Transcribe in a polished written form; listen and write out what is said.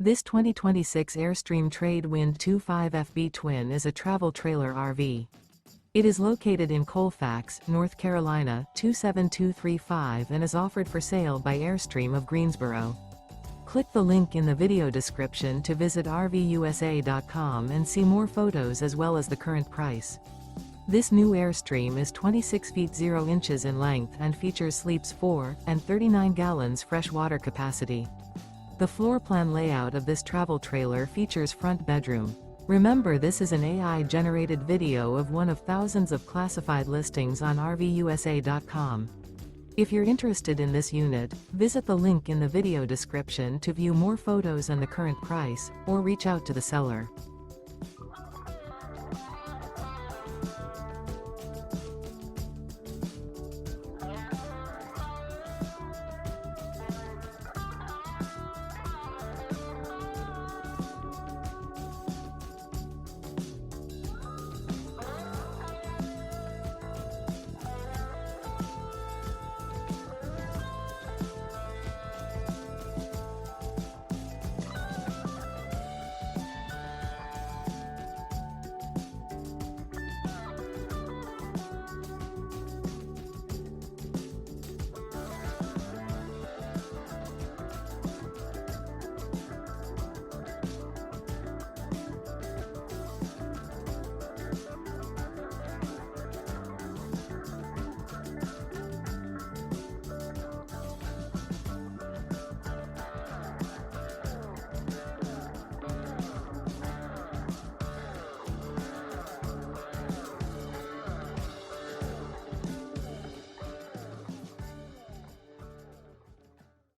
This 2026 Airstream Trade Wind 25FB Twin is a travel trailer RV. It is located in Colfax, North Carolina 27235 and is offered for sale by Airstream of Greensboro. Click the link in the video description to visit RVUSA.com and see more photos as well as the current price. This new Airstream is 26 feet 0 inches in length and features sleeps 4 and 39 gallons fresh water capacity. The floor plan layout of this travel trailer features front bedroom. Remember, this is an AI-generated video of one of thousands of classified listings on RVUSA.com. If you're interested in this unit, visit the link in the video description to view more photos and the current price, or reach out to the seller.